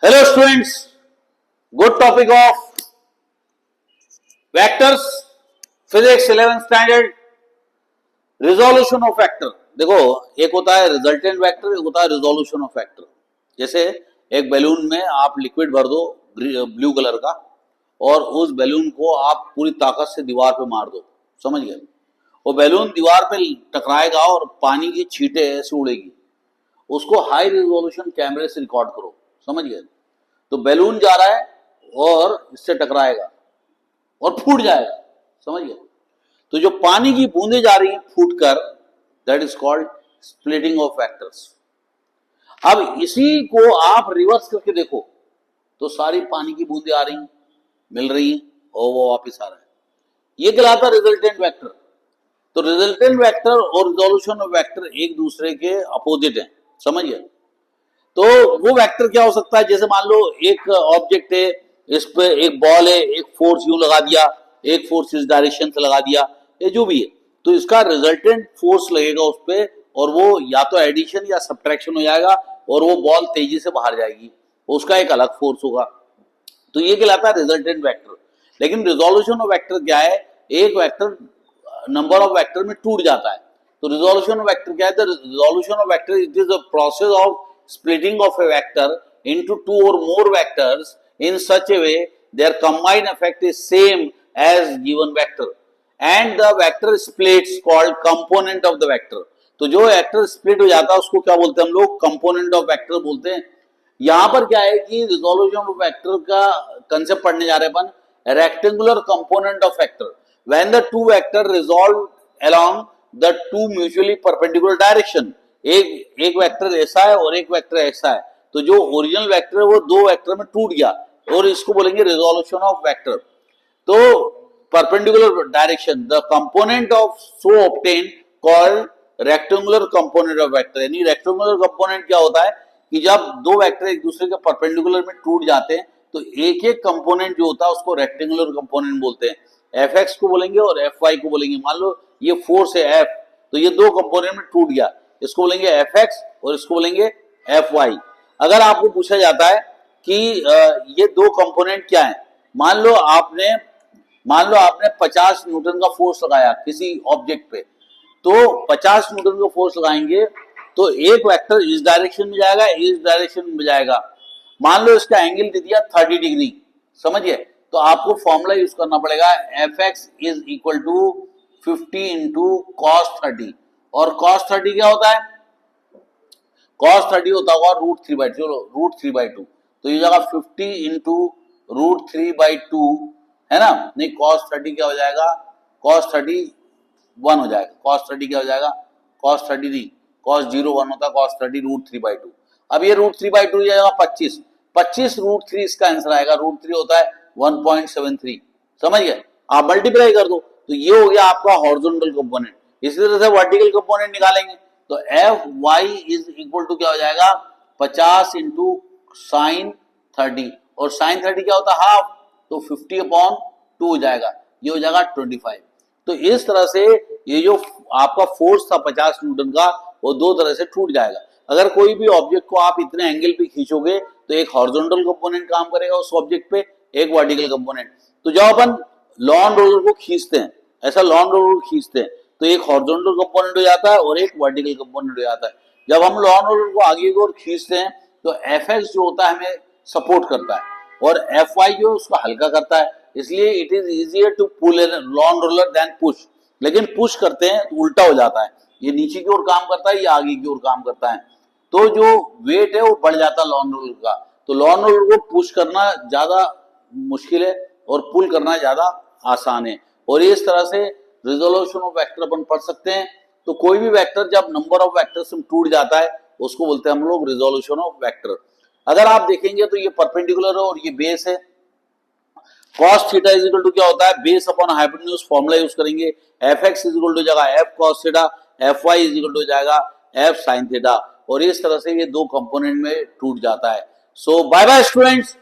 Hello students, good topic of vectors, physics 11th standard, resolution of vector. देखो, एक होता है रिजल्टेंट वेक्टर, एक होता है रिजोल्यूशन ऑफ वेक्टर। जैसे एक बैलून में आप लिक्विड भर दो ब्लू कलर का और उस बैलून को आप पूरी ताकत से दीवार पे मार दो, समझ गए? वो बैलून दीवार पे टकराएगा और पानी की छींटे ऐसे उड़ेगी। उसको हाई रिजोल्यूशन कैमरे से रिकॉर्ड करो, समझ गए? तो बैलून जा रहा है और इससे टकराएगा और फूट जाएगा, समझ गए? तो जो पानी की बूंदें जा रही हैं फूटकर, that is called splitting of vectors. अब इसी को आप रिवर्स करके देखो तो सारी पानी की बूंदें आ रही हैं, मिल रही हैं और वो वापस आ रहा है। ये कहलाता है रिजल्टेंट वेक्टर। तो रिजल्टेंट वेक्टर और रिजोल्यूशन ऑफ वेक्टर एक दूसरे के अपोजिट हैं, समझिए? तो वो वेक्टर क्या हो सकता है? जैसे मान लो एक ऑब्जेक्ट है, इस पे एक बॉल है, एक फोर्स यूं लगा दिया, एक फोर्स इस डायरेक्शन से लगा दिया, ये जो भी है, तो इसका रिजल्टेंट फोर्स लगेगा उस पे और वो या तो एडिशन या सब्ट्रैक्शन हो जाएगा और वो बॉल तेजी से बाहर जाएगी, उसका एक अलग फोर्स होगा। तो ये कहलाता है रिजल्टेंट वेक्टर। लेकिन रिजोल्यूशन ऑफ वेक्टर क्या है? एक वेक्टर नंबर ऑफ वेक्टर में टूट जाता है। तो रिजोल्यूशन ऑफ वेक्टर क्या है? The resolution of vector it is a process of splitting of a vector into two or more vectors in such a way their combined effect is same as given vector and the vector splits called component of the vector। तो जो vector split हो जाता है उसको क्या बोलते हैं हम लोग? कंपोनेंट ऑफ वेक्टर बोलते हैं। यहां पर क्या है कि रिजोल्यूशन ऑफ वेक्टर का कंसेप्ट पढ़ने जा रहे हैं अपन, rectangular component of vector when the two vector resolve along the two mutually perpendicular direction. एक वेक्टर ऐसा है और एक वेक्टर ऐसा है, तो जो ओरिजिनल वेक्टर है वो दो वेक्टर में टूट गया और इसको बोलेंगे रिजोल्यूशन ऑफ वेक्टर। तो perpendicular direction the component of so obtain called rectangular component of vector. यानी रेक्टेंगुलर कंपोनेंट क्या होता है कि जब दो वेक्टर एक दूसरे के परपेंडिकुलर में टूट जाते हैं तो एक एक कंपोनेंट जो होता है उसको रेक्टेंगुलर कंपोनेंट बोलते हैं। एफ एक्स को बोलेंगे और एफ वाई को बोलेंगे। मान लो ये फोर्स है एफ, तो ये दो कंपोनेंट में टूट गया, इसको बोलेंगे एफ एक्स और इसको बोलेंगे एफ वाई। अगर आपको पूछा जाता है कि ये दो कंपोनेंट क्या है, मान लो आपने 50 न्यूटन का फोर्स लगाया किसी ऑब्जेक्ट पे, तो 50 न्यूटन का फोर्स लगाएंगे तो एक वेक्टर इस डायरेक्शन में जाएगा, इस डायरेक्शन में जाएगा। मान लो इसका एंगल दे दिया 30 डिग्री, समझिए? तो आपको फॉर्मूला यूज करना पड़ेगा, F X is equal to 50 into cos 30। और cos 30 क्या होता है? cos 30 होता होगा √3/2। तो ये जगह 50 इंटू √3/2 है ना? नहीं, cos 30 क्या हो जाएगा? cos 30 1 हो जाएगा। cos 30 क्या हो जाएगा? cos 30 नहीं, cos 0 1 होता है, cos 30 √3/2। अब ये √3/2 जाएगा 25 √3 इसका आंसर आएगा। √3 होता है 1.73, समझ गए? आप मल्टीप्लाई कर दो तो ये हो गया आपका हॉरिजॉन्टल कंपोनेंट। इसी तरह से वर्टिकल कंपोनेंट निकालेंगे तो F Y is equal to क्या हो जाएगा? 50 इंटू साइन 30, और साइन 30 क्या होता है? हाफ, तो 50/2 हो जाएगा, ये हो जाएगा 25। तो इस तरह से ये जो आपका फोर्स था 50 न्यूटन का वो दो तरह से टूट जाएगा। अगर कोई भी ऑब्जेक्ट को आप इतने एंगल पे खींचोगे तो एक हॉरिजॉन्टल कंपोनेंट काम करेगा उस ऑब्जेक्ट पे, एक वर्टिकल कंपोनेंट। तो जब अपन लॉन रोलर को खींचते हैं, ऐसा लॉन रोलर को खींचते हैं तो एक हॉरिजॉन्टल कंपोनेंट हो जाता है और एक वर्टिकल कंपोनेंट हो जाता है। जब हम लॉन रोलर को आगे की ओर खींचते हैं तो एफ एक्स जो होता है हमें सपोर्ट करता है और एफ वाई जो है उसको हल्का करता है। इसलिए it is easier to pull lawn roller than push. लेकिन पुश करते हैं तो उल्टा हो जाता है, ये नीचे की ओर काम करता है, ये आगे की ओर काम करता है। तो जो वेट है वो बढ़ जाता है लॉन रोलर का। तो लॉन रोलर को पुश करना ज्यादा मुश्किल है और पुल करना ज्यादा आसान है। और इस तरह से रिजोल्यूशन ऑफ वेक्टर अपन पढ़ सकते हैं। तो कोई भी वेक्टर जब नंबर ऑफ वेक्टर्स में टूट जाता है उसको बोलते हैं हम लोग रिजोल्यूशन ऑफ वेक्टर। अगर आप देखेंगे तो ये परपेंडिकुलर है और ये बेस है। cos theta is equal to क्या होता है? Base upon hypotenuse formula use करेंगे। F X is equal to जाएगा F cos theta, F Y is equal to जाएगा एफ sin थीटा। और इस तरह से ये दो कंपोनेंट में टूट जाता है। सो बाय बाय स्टूडेंट्स।